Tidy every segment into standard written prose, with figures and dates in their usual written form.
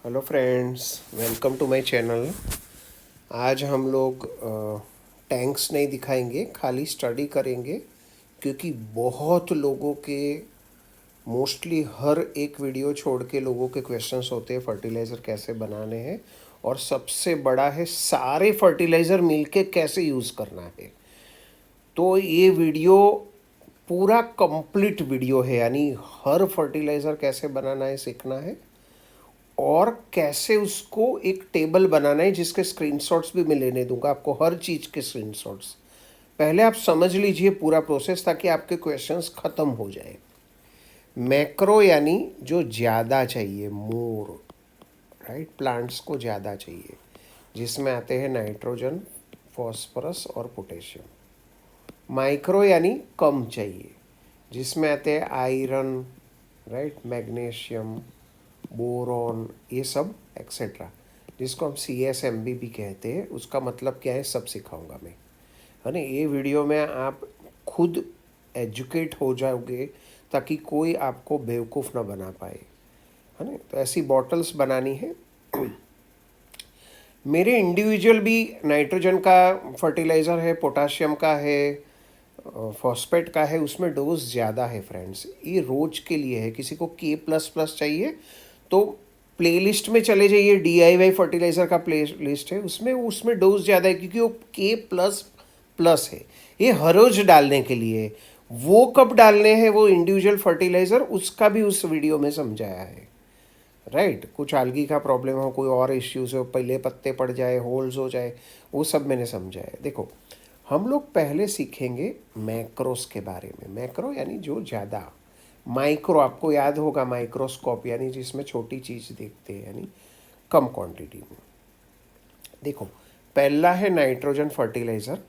Hello friends, welcome to my channel. आज हम लोग टैंक्स नहीं दिखाएंगे, खाली स्टडी करेंगे क्योंकि बहुत लोगों के मोस्टली हर एक वीडियो छोड़ के लोगों के क्वेश्चंस होते हैं फर्टिलाइज़र कैसे बनाने हैं, और सबसे बड़ा है सारे फर्टिलाइज़र मिलके कैसे यूज़ करना है। तो ये वीडियो पूरा कंप्लीट वीडियो है, यानी हर फर्टिलाइज़र कैसे बनाना है सीखना है, और कैसे उसको एक टेबल बनाना है जिसके स्क्रीनशॉट्स भी मैं लेने दूंगा आपको, हर चीज़ के स्क्रीनशॉट्स। पहले आप समझ लीजिए पूरा प्रोसेस ताकि आपके क्वेश्चंस ख़त्म हो जाए। मैक्रो यानी जो ज़्यादा चाहिए, मोर, राइट, प्लांट्स को ज़्यादा चाहिए, जिसमें आते हैं नाइट्रोजन, फॉस्फोरस और पोटेशियम। माइक्रो यानी कम चाहिए, जिसमें आते हैं आयरन, राइट, मैग्नीशियम, बोरॉन, ये सब एक्सेट्रा, जिसको हम CSMB भी कहते हैं। उसका मतलब क्या है सब सिखाऊंगा मैं, है ना। ये वीडियो में आप खुद एजुकेट हो जाओगे ताकि कोई आपको बेवकूफ़ ना बना पाए, है ना। तो ऐसी बॉटल्स बनानी है। मेरे इंडिविजुअल भी नाइट्रोजन का फर्टिलाइज़र है, पोटाशियम का है, फॉस्फेट का है, उसमें डोज ज़्यादा है फ्रेंड्स। ये रोज़ के लिए है। किसी को K++ चाहिए तो प्लेलिस्ट में चले जाइए, DIY फर्टिलाइज़र का प्ले लिस्ट है, उसमें उसमें डोज ज़्यादा है क्योंकि वो K++ है। ये हर रोज़ डालने के लिए, वो कब डालने हैं वो इंडिविजुअल फर्टिलाइज़र, उसका भी उस वीडियो में समझाया है, राइट। कुछ आल्गी का प्रॉब्लम हो, कोई और इश्यूज़ हो, पहले पत्ते पड़ जाए, होल्स हो जाए, वो सब मैंने समझाया है। देखो, हम लोग पहले सीखेंगे मैक्रोस के बारे में। मैक्रो यानी जो ज़्यादा, माइक्रो आपको याद होगा, माइक्रोस्कोप यानी जिसमें छोटी चीज़ देखते हैं, यानी कम क्वांटिटी में। देखो, पहला है नाइट्रोजन फर्टिलाइज़र।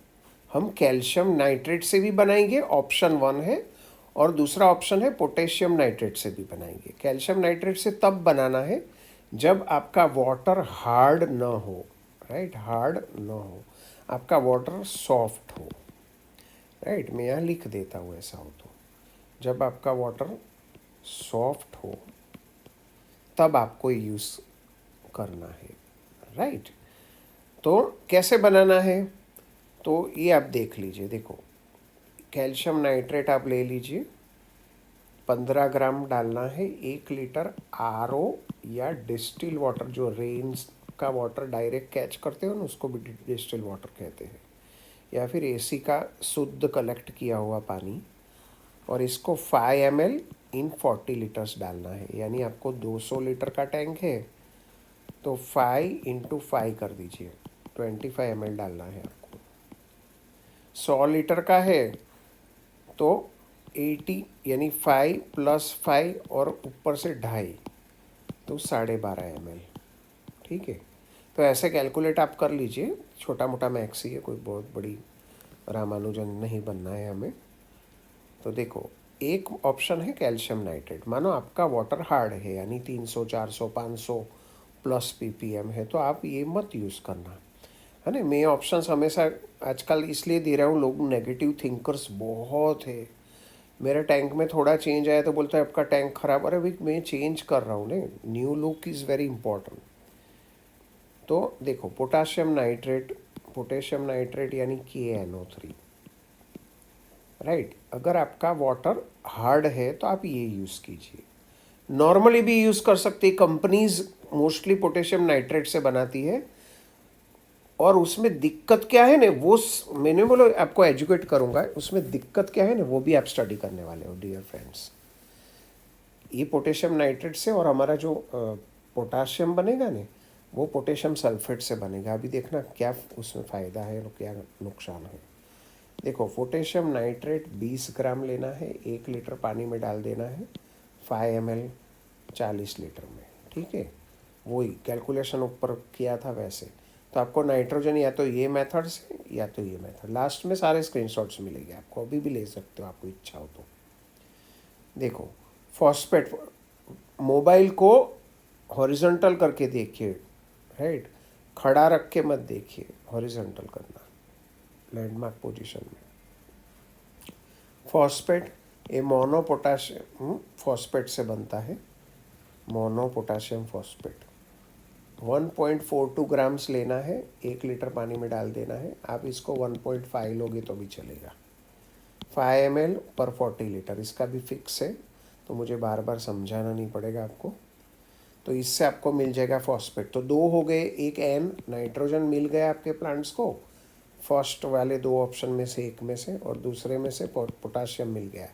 हम कैल्शियम नाइट्रेट से भी बनाएंगे, ऑप्शन 1 है, और दूसरा ऑप्शन है पोटेशियम नाइट्रेट से भी बनाएंगे। कैल्शियम नाइट्रेट से तब बनाना है जब आपका वाटर हार्ड ना हो, राइट, हार्ड ना हो, आपका वाटर सॉफ्ट हो, राइट। मैं यहाँ लिख देता हूँ ऐसा हो तो, जब आपका वाटर सॉफ्ट हो तब आपको यूज़ करना है, राइट। तो कैसे बनाना है तो ये आप देख लीजिए। देखो, कैल्शियम नाइट्रेट आप ले लीजिए, 15 ग्राम डालना है 1 लीटर RO या डिस्टिल वाटर, जो रेन्स का वाटर डायरेक्ट कैच करते हो ना, उसको भी डिस्टिल वाटर कहते हैं, या फिर AC का शुद्ध कलेक्ट किया हुआ पानी। और इसको 5 ml इन 40 लीटर्स डालना है, यानी आपको 200 लीटर का टैंक है तो 5 × 5 कर दीजिए, 25 ml डालना है आपको। 100 लीटर का है तो 80, यानी 5 + 5 और ऊपर से 2.5, तो 12.5 ml, ठीक है। तो ऐसे कैलकुलेट आप कर लीजिए, छोटा मोटा मैक्स ही है, कोई बहुत बड़ी रामानुजन नहीं बनना है हमें। तो देखो, एक ऑप्शन है कैल्शियम नाइट्रेट। मानो आपका वाटर हार्ड है, यानी 300, 400, 500 प्लस ppm है, तो आप ये मत यूज़ करना, है ना। मैं ऑप्शंस हमेशा आजकल इसलिए दे रहा हूँ, लोग नेगेटिव थिंकर्स बहुत है। मेरे टैंक में थोड़ा चेंज आया तो बोलता है आपका टैंक ख़राब। अरे भाई, मैं चेंज कर रहा हूँ ना, new look is very important. तो देखो, पोटेशियम नाइट्रेट यानी KNO3, राइट। अगर आपका वाटर हार्ड है तो आप ये यूज़ कीजिए। नॉर्मली भी यूज़ कर सकते हैं, कंपनीज मोस्टली पोटेशियम नाइट्रेट से बनाती है। और उसमें दिक्कत क्या है ना, वो मैंने बोलो आपको एजुकेट करूँगा, उसमें दिक्कत क्या है ना वो भी आप स्टडी करने वाले हो डियर फ्रेंड्स। ये पोटेशियम नाइट्रेट से, और हमारा जो पोटाशियम बनेगा ना, वो पोटेशियम सल्फेट से बनेगा। अभी देखना क्या उसमें फ़ायदा है और क्या नुकसान है। देखो, पोटेशियम नाइट्रेट 20 ग्राम लेना है, 1 लीटर पानी में डाल देना है, 5 ml 40 लीटर में, ठीक है। वही कैलकुलेशन ऊपर किया था वैसे। तो आपको नाइट्रोजन या तो ये मेथड से या तो ये मेथड, लास्ट में सारे स्क्रीनशॉट्स मिलेंगे आपको, अभी भी ले सकते हो आपको इच्छा हो तो। देखो, फॉस्फेट, मोबाइल को हॉरिजॉन्टल करके देखिए, राइट, खड़ा रख के मत देखिए, हॉरिजॉन्टल करना, लैंडमार्क पोजीशन में। फॉस्फेट, ये मोनो पोटाशियम फॉस्फेट से बनता है, मोनो पोटाशियम फॉस्फेट। 1.42 ग्राम्स लेना है, 1 लीटर पानी में डाल देना है। आप इसको 1.5 लोगे तो भी चलेगा। 5 ml पर 40 लीटर, इसका भी फिक्स है, तो मुझे बार बार समझाना नहीं पड़ेगा आपको। तो इससे आपको मिल जाएगा फॉस्फेट। तो 2 हो गए, एक एन नाइट्रोजन मिल गया आपके प्लांट्स को, फर्स्ट वाले 2 ऑप्शन में से एक में से, और दूसरे में से पोटाशियम मिल गया।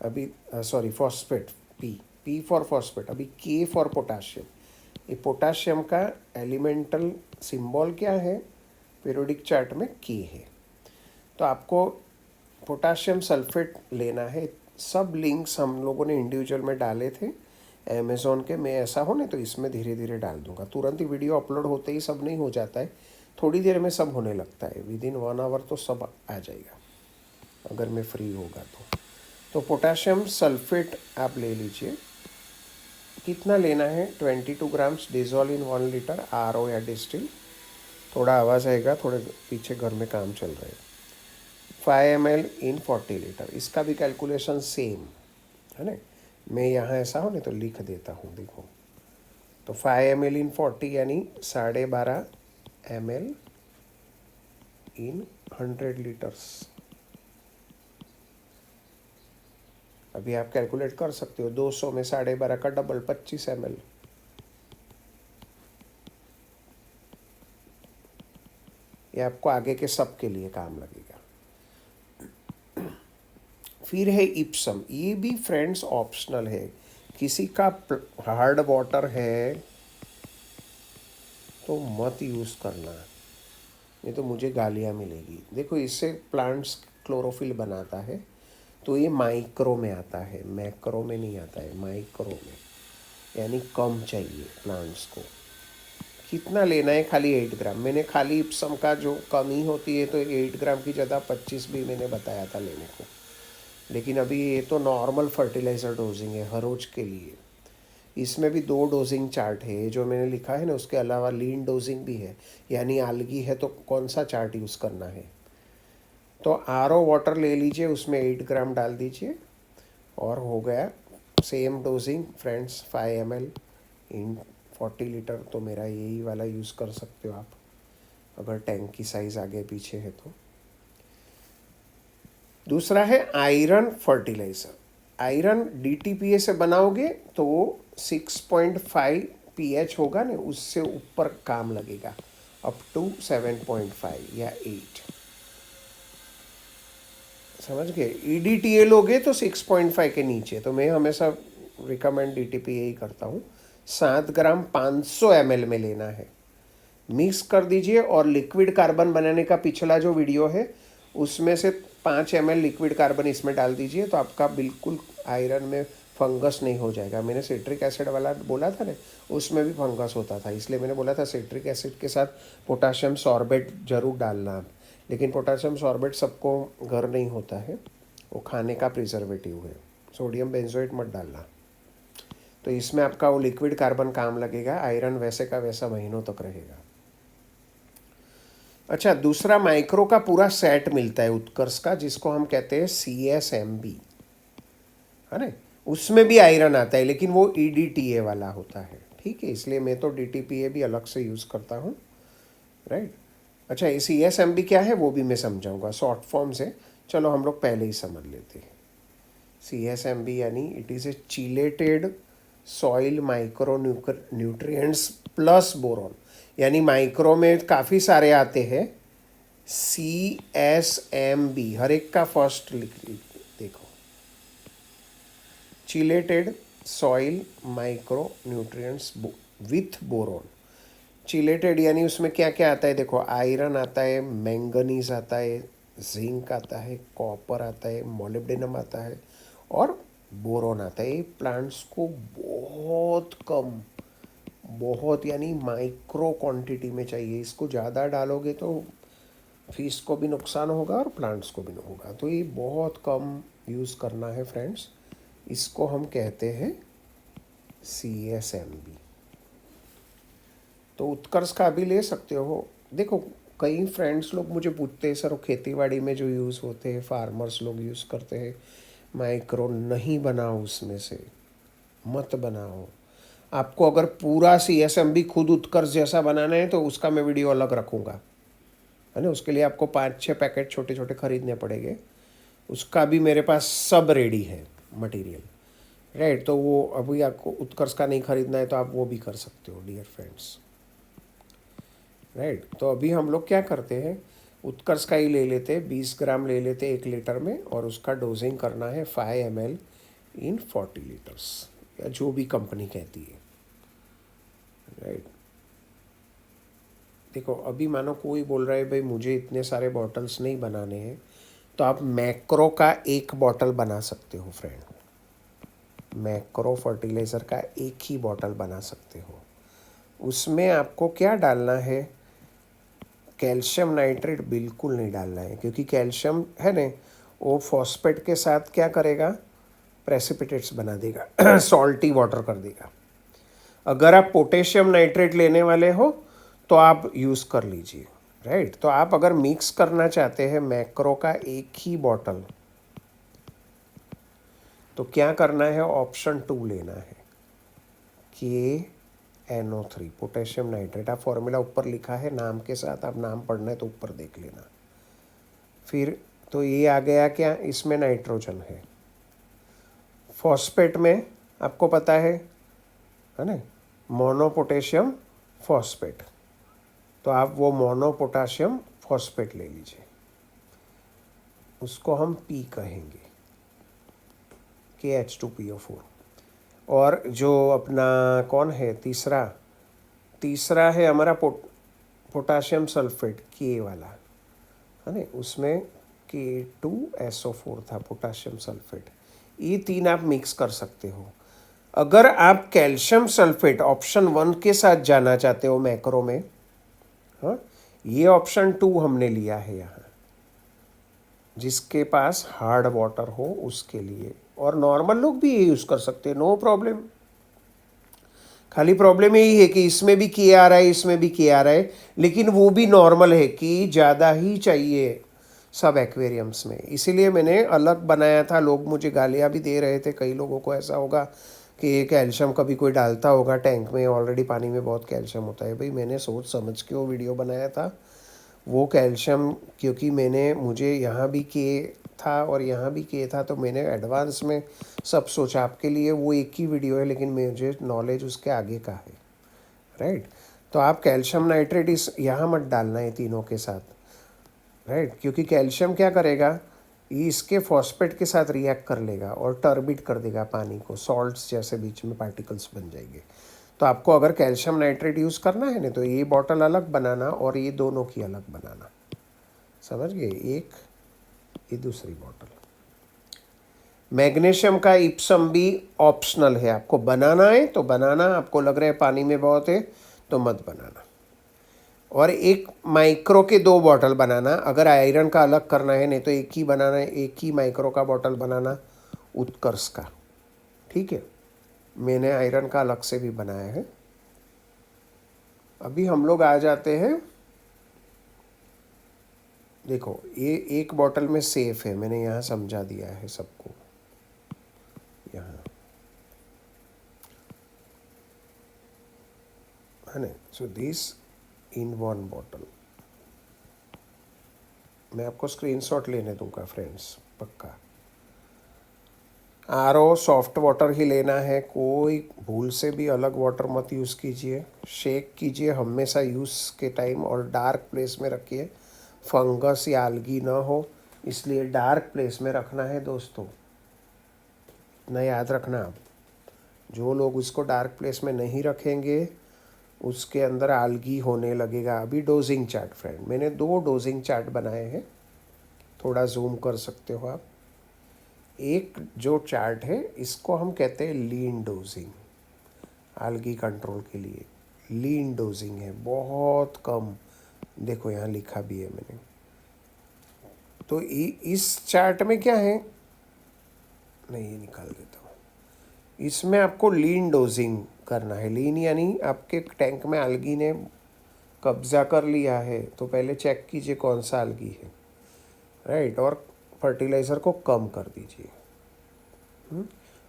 अभी sorry phosphate, P for phosphate, अभी के फॉर पोटाशियम। ये पोटाशियम का एलिमेंटल सिंबल क्या है पीरियोडिक चार्ट में? के है। तो आपको पोटाशियम सल्फेट लेना है। सब लिंक्स हम लोगों ने इंडिविजुअल में डाले थे अमेज़ॉन के। मैं ऐसा हो ना तो इसमें धीरे धीरे डाल दूंगा, तुरंत ही वीडियो अपलोड होते ही सब नहीं हो जाता है, थोड़ी देर में सब होने लगता है। विदिन 1 आवर तो सब आ जाएगा अगर मैं फ्री होगा तो पोटाशियम सल्फेट आप ले लीजिए। कितना लेना है? 22 grams dissolve in 1 litre RO या डिस्टिल। थोड़ा आवाज़ आएगा, थोड़े पीछे घर में काम चल रहा है। 5 ml इन 40 लीटर, इसका भी कैलकुलेशन सेम है ना। मैं यहाँ ऐसा हो नहीं तो लिख देता हूँ, देखो। तो 5 ml इन 40 यानी 12.5 ml इन 100 लीटर्स। अभी आप कैलकुलेट कर सकते हो, 200 में 12.5 का डबल 25 ml। ये आपको आगे के सब के लिए काम लगेगा। फिर है इप्सम, ये भी फ्रेंड्स ऑप्शनल है। किसी का हार्ड वाटर है तो मत यूज़ करना, नहीं तो मुझे गालियाँ मिलेगी। देखो इससे प्लांट्स क्लोरोफिल बनाता है, तो ये माइक्रो में आता है, मैक्रो में नहीं आता है, माइक्रो में, यानी कम चाहिए प्लांट्स को। कितना लेना है? खाली 8 ग्राम। मैंने खाली इप्सम का जो कमी होती है तो 8 ग्राम की जगह 25 भी मैंने बताया था लेने को, लेकिन अभी ये तो नॉर्मल फर्टिलाइज़र डोजिंग है हर रोज के लिए। इसमें भी 2 डोजिंग चार्ट है जो मैंने लिखा है ना, उसके अलावा लीन डोजिंग भी है, यानी आलगी है तो कौन सा चार्ट यूज़ करना है। तो RO वाटर ले लीजिए, उसमें 8 ग्राम डाल दीजिए और हो गया सेम डोजिंग फ्रेंड्स। 5 ml इन 40 लीटर, तो मेरा यही वाला यूज़ कर सकते हो आप अगर टैंक की साइज़ आगे पीछे है तो। दूसरा है आयरन फर्टिलाइज़र। आयरन DTPA से बनाओगे तो 6.5 pH होगा ना, उससे ऊपर काम लगेगा, अप टू 7.5 या 8, समझ गए। EDTA लोगे तो 6.5 के नीचे, तो मैं हमेशा रिकमेंड DTPA ही करता हूँ। 7 ग्राम 500 ml में लेना है, मिक्स कर दीजिए। और लिक्विड कार्बन बनाने का पिछला जो वीडियो है उसमें से 5 ml लिक्विड कार्बन इसमें डाल दीजिए, तो आपका बिल्कुल आयरन में फंगस नहीं हो जाएगा। मैंने सिट्रिक एसिड वाला बोला था ना, उसमें भी फंगस होता था, इसलिए मैंने बोला था सिट्रिक एसिड के साथ पोटाशियम सॉर्बेट ज़रूर डालना आप। लेकिन पोटाशियम सॉर्बेट सबको घर नहीं होता है, वो खाने का प्रिजर्वेटिव है, सोडियम बेंजोएट मत डालना। तो इसमें आपका वो लिक्विड कार्बन काम लगेगा, आयरन वैसे का वैसा महीनों तक रहेगा। अच्छा, दूसरा माइक्रो का पूरा सेट मिलता है उत्कर्ष का, जिसको हम कहते हैं CSMB, है ना। उसमें भी आयरन आता है, लेकिन वो EDTA वाला होता है, ठीक है। इसलिए मैं तो DTPA भी अलग से यूज़ करता हूँ, राइट। अच्छा, ये CSMB क्या है वो भी मैं समझाऊंगा, शॉर्ट फॉर्म से। चलो हम लोग पहले ही समझ लेते हैं। CSMB यानी it is a chelated soil micro nutrients plus boron, यानी माइक्रो में काफ़ी सारे आते हैं। CSMB हर एक का फर्स्ट लिख देखो, chelated soil micro nutrients with boron. Chelated यानी उसमें क्या क्या आता है? देखो, आयरन आता है, मैंगनीज आता है, जिंक आता है, कॉपर आता है, मोलिब्डेनम आता है और बोरोन आता है। ये प्लांट्स को बहुत कम, बहुत यानी माइक्रो क्वांटिटी में चाहिए। इसको ज़्यादा डालोगे तो फिश को भी नुकसान होगा और प्लांट्स को भी होगा, तो ये बहुत कम यूज़ करना है फ्रेंड्स। इसको हम कहते हैं CSMB। तो उत्कर्ष का भी ले सकते हो। देखो, कई फ्रेंड्स लोग मुझे पूछते हैं सर, खेती बाड़ी में जो यूज़ होते हैं फार्मर्स लोग यूज़ करते हैं माइक्रो, नहीं बनाओ उसमें से, मत बनाओ। आपको अगर पूरा CSMB खुद उत्कर्ष जैसा बनाना है तो उसका मैं वीडियो अलग रखूँगा, है ना। उसके लिए आपको 5-6 पैकेट छोटे छोटे खरीदने पड़ेंगे। उसका भी मेरे पास सब रेडी है मटेरियल, राइट। तो वो अभी आपको उत्कर्ष का नहीं खरीदना है तो आप वो भी कर सकते हो डियर फ्रेंड्स, राइट। तो अभी हम लोग क्या करते हैं, उत्कर्ष का ही ले लेते, 20 ग्राम ले लेते 1 लीटर में, और उसका डोजिंग करना है 5 ml इन 40 लीटर्स, या जो भी कंपनी कहती है, राइट। देखो अभी मानो कोई बोल रहा है भाई मुझे इतने सारे बॉटल्स नहीं बनाने हैं, तो आप मैक्रो का एक बॉटल बना सकते हो फ्रेंड। मैक्रो फर्टिलाइज़र का एक ही बॉटल बना सकते हो। उसमें आपको क्या डालना है, कैल्शियम नाइट्रेट बिल्कुल नहीं डालना है, क्योंकि कैल्शियम है ना वो फॉस्फेट के साथ क्या करेगा, प्रेसिपिटेट्स बना देगा सॉल्टी वाटर कर देगा। अगर आप पोटेशियम नाइट्रेट लेने वाले हो तो आप यूज़ कर लीजिए, राइट। तो आप अगर मिक्स करना चाहते हैं मैक्रो का एक ही बॉटल, तो क्या करना है, ऑप्शन 2 लेना है, KNO3 पोटेशियम नाइट्रेट। आप फॉर्मूला ऊपर लिखा है नाम के साथ, आप नाम पढ़ना है तो ऊपर देख लेना। फिर तो ये आ गया क्या, इसमें नाइट्रोजन है। फॉस्फेट में आपको पता है ना, मोनो पोटेशियम फॉस्फेट, तो आप वो मोनो पोटेशियम फॉस्फेट ले लीजिए, उसको हम P कहेंगे, KH2PO4। और जो अपना कौन है तीसरा, तीसरा है हमारा पोटाशियम सल्फेट के वाला, है ना, उसमें K2SO4 था पोटाशियम सल्फेट। ये 3 आप मिक्स कर सकते हो। अगर आप कैल्शियम सल्फेट ऑप्शन 1 के साथ जाना चाहते हो मैक्रो में, हाँ, ये ऑप्शन 2 हमने लिया है यहाँ, जिसके पास हार्ड वाटर हो उसके लिए, और नॉर्मल लोग भी ये यूज़ कर सकते हैं, नो प्रॉब्लम। खाली प्रॉब्लम यही है कि इसमें भी के आ रहा है, इसमें भी के आ रहा है, लेकिन वो भी नॉर्मल है कि ज़्यादा ही चाहिए सब एक्वेरियम्स में, इसीलिए मैंने अलग बनाया था। लोग मुझे गालियाँ भी दे रहे थे, कई लोगों को ऐसा होगा कि ये कैल्शियम कभी कोई डालता होगा टैंक में, ऑलरेडी पानी में बहुत कैल्शियम होता है। भाई मैंने सोच समझ के वो वीडियो बनाया था। वो कैल्शियम क्योंकि मुझे यहाँ भी के था और यहाँ भी के था, तो मैंने एडवांस में सब सोचा। आपके लिए वो एक ही वीडियो है, लेकिन मुझे नॉलेज उसके आगे का है, राइट। तो आप कैल्शियम नाइट्रेट इस यहाँ मत डालना है तीनों के साथ, राइट, क्योंकि कैल्शियम क्या करेगा, ये इसके फॉस्फेट के साथ रिएक्ट कर लेगा और टर्बिड कर देगा पानी को, सॉल्ट्स जैसे बीच में पार्टिकल्स बन जाएंगे। तो आपको अगर कैल्शियम नाइट्रेट यूज़ करना है ना, तो ये बॉटल अलग बनाना और ये दोनों की अलग बनाना, समझ गए। एक ये दूसरी बॉटल। मैग्नीशियम का इप्सम भी ऑप्शनल है, आपको बनाना है तो बनाना, आपको लग रहा है पानी में बहुत है तो मत बनाना। और एक माइक्रो के 2 बॉटल बनाना, अगर आयरन का अलग करना है, नहीं तो एक ही बनाना है, एक ही माइक्रो का बॉटल बनाना उत्कर्ष का, ठीक है। मैंने आयरन का अलग से भी बनाया है। अभी हम लोग आ जाते हैं, देखो ये एक बॉटल में सेफ है, मैंने यहाँ समझा दिया है सबको यहाँ, है ना। सो दिस इन 1 बॉटल, मैं आपको स्क्रीनशॉट लेने दूंगा फ्रेंड्स पक्का। RO सॉफ्ट वाटर ही लेना है, कोई भूल से भी अलग वाटर मत यूज़ कीजिए। शेक कीजिए हमेशा यूज़ के टाइम, और डार्क प्लेस में रखिए, फंगस या algae ना हो, इसलिए डार्क प्लेस में रखना है दोस्तों। इतना याद रखना आप, जो लोग उसको डार्क प्लेस में नहीं रखेंगे उसके अंदर algae होने लगेगा। अभी डोजिंग चार्ट फ्रेंड, मैंने 2 डोजिंग चार्ट बनाए हैं, थोड़ा जूम कर सकते हो आप। एक जो चार्ट है इसको हम कहते हैं लीन डोजिंग, algae कंट्रोल के लिए लीन डोजिंग है, बहुत कम। देखो यहाँ लिखा भी है मैंने। तो इस चार्ट में क्या है, नहीं ये निकाल देता हूँ। इसमें आपको लीन डोजिंग करना है। लीन यानी आपके टैंक में algae ने कब्जा कर लिया है, तो पहले चेक कीजिए कौन सा algae है, राइट, और फर्टिलाइज़र को कम कर दीजिए।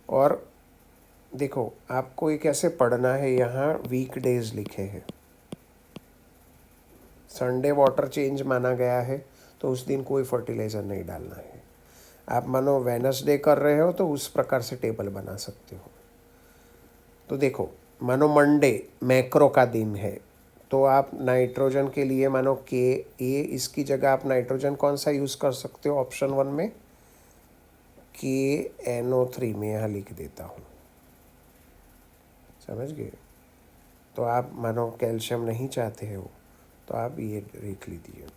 और देखो आपको ये कैसे पढ़ना है, यहाँ वीक डेज लिखे हैं, संडे वाटर चेंज माना गया है तो उस दिन कोई फर्टिलाइज़र नहीं डालना है। आप मानो वेनसडे कर रहे हो तो उस प्रकार से टेबल बना सकते हो। तो देखो मानो मंडे मैक्रो का दिन है तो आप नाइट्रोजन के लिए मानो के ए, इसकी जगह आप नाइट्रोजन कौन सा यूज़ कर सकते हो ऑप्शन 1 में, KNO3 में यहाँ लिख देता हूँ, समझ गए। तो आप मानो कैल्शियम नहीं चाहते हो तो आप ये लिख लीजिए।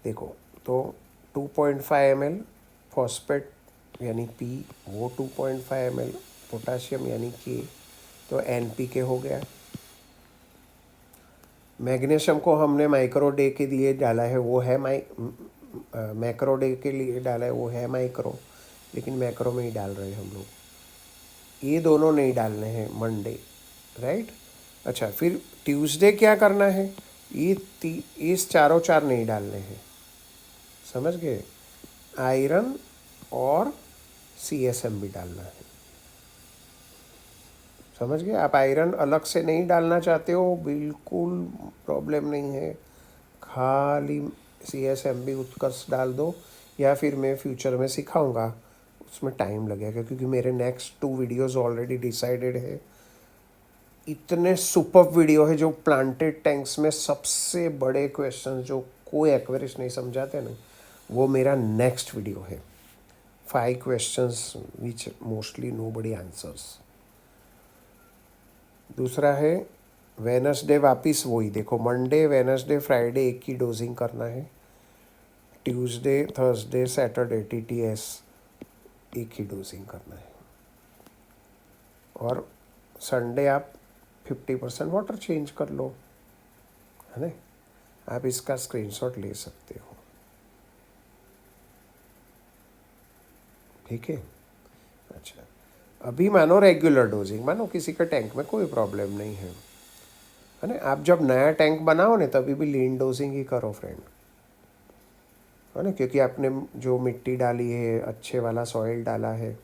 देखो तो 2.5 ml फॉस्फेट यानी P, वो 2.5 ml पोटाशियम यानी K, तो NPK हो गया। मैग्नीशियम को हमने माइक्रो डे के लिए डाला है, वो है मैक्रो डे के लिए डाला है, वो है माइक्रो, लेकिन मैक्रो में ही डाल रहे हैं हम लोग। ये दोनों नहीं डालने हैं मंडे, राइट। अच्छा फिर ट्यूसडे क्या करना है, इस चारों चार नहीं डालने हैं, समझ गए। आयरन और CSM भी डालना है, समझ गए। आप आयरन अलग से नहीं डालना चाहते हो, बिल्कुल प्रॉब्लम नहीं है, खाली CSM भी उत्कर्ष डाल दो, या फिर मैं फ्यूचर में सिखाऊंगा, उसमें टाइम लगेगा क्योंकि मेरे नेक्स्ट 2 वीडियोस ऑलरेडी डिसाइडेड है। इतने सुपर वीडियो है जो प्लांटेड टैंक्स में सबसे बड़े क्वेश्चन जो कोई एक्वेरिस्ट नहीं समझाते ना, वो मेरा नेक्स्ट वीडियो है। 5 questions which mostly nobody answers. दूसरा है वेनसडे, वापिस वही देखो, मंडे वेनसडे फ्राइडे एक ही डोजिंग करना है, ट्यूसडे थर्सडे सैटरडे TTS एक ही डोजिंग करना है, और संडे आप 50% वाटर चेंज कर लो, है ना। आप इसका स्क्रीनशॉट ले सकते हो, ठीक है। अच्छा अभी मानो रेगुलर डोजिंग, मानो किसी का टैंक में कोई प्रॉब्लम नहीं है ना। आप जब नया टैंक बनाओ ना तभी भी लीन डोजिंग ही करो फ्रेंड, है ना, क्योंकि आपने जो मिट्टी डाली है अच्छे वाला सॉइल डाला है।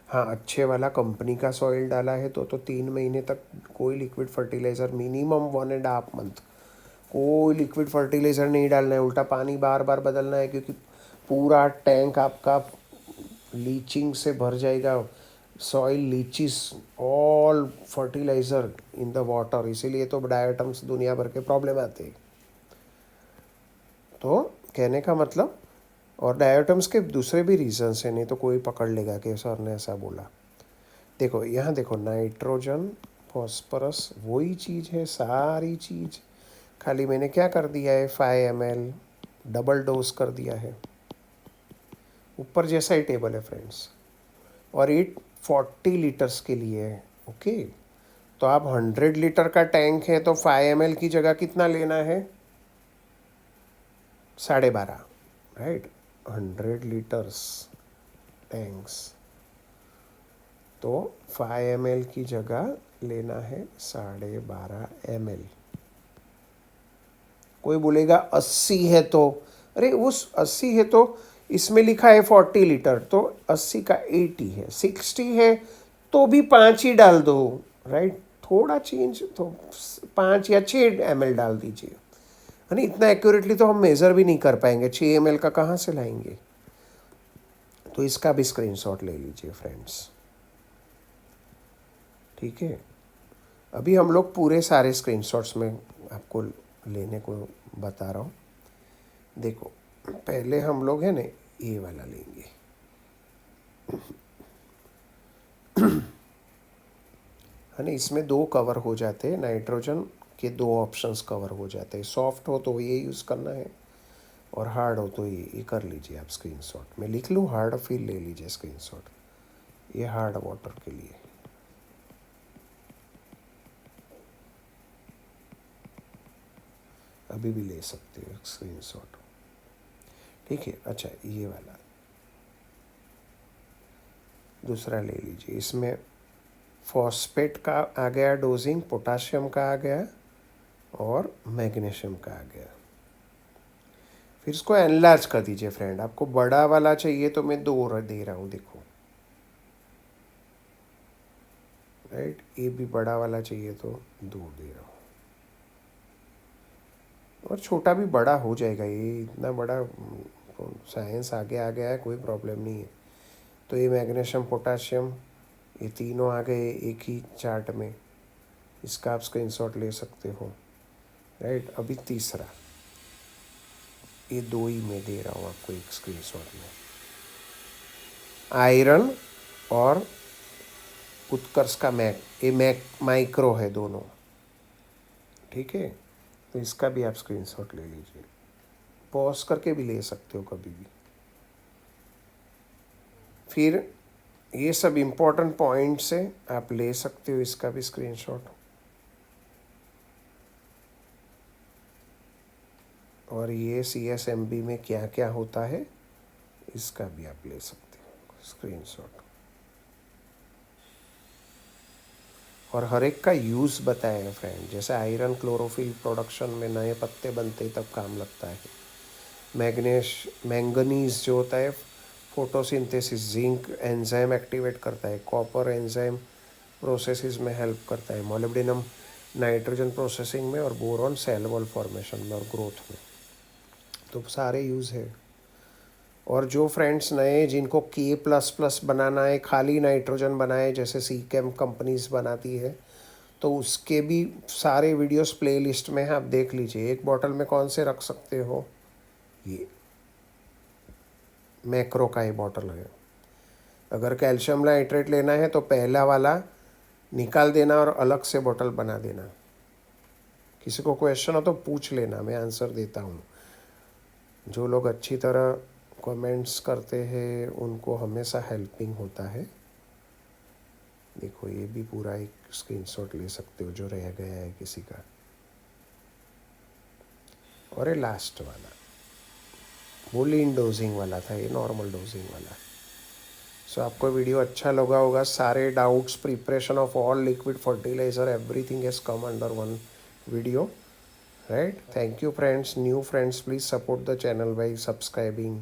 हाँ अच्छे वाला कंपनी का सॉइल डाला है तो 3 महीने तक कोई लिक्विड फर्टिलाइज़र, मिनिमम 1.5 मंथ कोई लिक्विड फर्टिलाइज़र नहीं डालना है, उल्टा पानी बार बार बदलना है, क्योंकि पूरा टैंक आपका लीचिंग से भर जाएगा, soil leaches all fertiliser in the water, इसीलिए तो डायटम्स दुनिया भर के प्रॉब्लम आते हैं। तो कहने का मतलब, और डायटम्स के दूसरे भी रीजंस हैं, नहीं तो कोई पकड़ लेगा कि सर ने ऐसा बोला। देखो यहाँ देखो नाइट्रोजन फॉस्फोरस वही चीज़ है, सारी चीज़, खाली मैंने क्या कर दिया है 5 ml डबल डोज कर दिया है, ऊपर जैसा ही टेबल है फ्रेंड्स, और 40 लीटर्स के लिए है, ओके। तो आप 100 लीटर का टैंक है तो 5 ml की जगह कितना लेना है, 12.5, राइट। 100 लीटर्स टैंक्स, तो 5 ml की जगह लेना है 12.5 ml। कोई बोलेगा 80 है तो, अरे उस 80 है तो इसमें लिखा है 40 लीटर, तो 80 का 80 है, 60 है तो भी 5 ही डाल दो, राइट। थोड़ा चेंज तो 5 या 6 ml डाल दीजिए, है ना। इतना एक्यूरेटली तो हम मेज़र भी नहीं कर पाएंगे, 6 ml का कहाँ से लाएंगे। तो इसका भी स्क्रीनशॉट ले लीजिए फ्रेंड्स, ठीक है। अभी हम लोग पूरे सारे स्क्रीनशॉट्स में आपको लेने को बता रहा हूँ। देखो पहले हम लोग है ना ये वाला लेंगे, है ना। इसमें 2 कवर हो जाते हैं, नाइट्रोजन के 2 ऑप्शंस कवर हो जाते हैं, सॉफ्ट हो तो ये यूज़ करना है, और हार्ड हो तो ये कर लीजिए आप स्क्रीनशॉट। मैं लिख लूँ हार्ड, फिर ले लीजिए स्क्रीनशॉट, ये हार्ड वाटर के लिए। अभी भी ले सकते हो स्क्रीनशॉट, ठीक है। अच्छा ये वाला दूसरा ले लीजिए, इसमें फॉस्फेट का आ गया डोजिंग, पोटाशियम का आ गया और मैग्नीशियम का आ गया। फिर इसको एनलार्ज कर दीजिए फ्रेंड, आपको बड़ा वाला चाहिए तो मैं 2 दे रहा हूँ, देखो राइट। ये भी बड़ा वाला चाहिए तो 2 दे रहा हूँ, और छोटा भी बड़ा हो जाएगा, ये इतना बड़ा साइंस आगे आ गया है, कोई प्रॉब्लम नहीं है। तो ये मैग्नीशियम पोटाशियम ये तीनों आ गए एक ही चार्ट में, इसका आप स्क्रीनशॉट ले सकते हो, राइट। अभी तीसरा, ये 2 ही मैं दे रहा हूँ आपको एक स्क्रीनशॉट में, आयरन और उत्कर्ष का मैक माइक्रो है दोनों, ठीक है। तो इसका भी आप स्क्रीनशॉट ले लीजिए, पॉज करके भी ले सकते हो कभी भी। फिर ये सब इम्पोर्टेंट पॉइंट्स है, आप ले सकते हो इसका भी स्क्रीनशॉट। और ये CSMB में क्या क्या होता है इसका भी आप ले सकते हो स्क्रीनशॉट। और हर एक का यूज़ बताया है फ्रेंड, जैसे आयरन क्लोरोफिल प्रोडक्शन में नए पत्ते बनते तब काम लगता है, मैंगनीज जो होता है फोटोसिंथेसिस, जिंक एंजाइम एक्टिवेट करता है, कॉपर एंजाइम प्रोसेसेस में हेल्प करता है, मोलिब्डेनम नाइट्रोजन प्रोसेसिंग में, और बोरॉन सेल वॉल फॉर्मेशन में और ग्रोथ में। तो सारे यूज़ है। और जो फ्रेंड्स नए जिनको K++ बनाना है, खाली नाइट्रोजन बनाए जैसे सीकेम कंपनीज बनाती है, तो उसके भी सारे वीडियोस प्लेलिस्ट में है, आप देख लीजिए। एक बॉटल में कौन से रख सकते हो, ये मैक्रो का ही बॉटल है। अगर कैल्शियम नाइट्रेट लेना है तो पहला वाला निकाल देना और अलग से बॉटल बना देना। किसी को क्वेश्चन हो तो पूछ लेना, मैं आंसर देता हूँ। जो लोग अच्छी तरह कमेंट्स करते हैं उनको हमेशा हेल्पिंग होता है। देखो ये भी पूरा एक स्क्रीनशॉट ले सकते हो जो रह गया है किसी का। और ये लास्ट वाला वो लीन डोजिंग वाला था, ये नॉर्मल डोजिंग वाला। सो आपको वीडियो अच्छा लगा होगा। सारे doubts, preparation of all liquid fertiliser, everything has come under one video, right. Thank you friends. New friends, please support the channel by subscribing.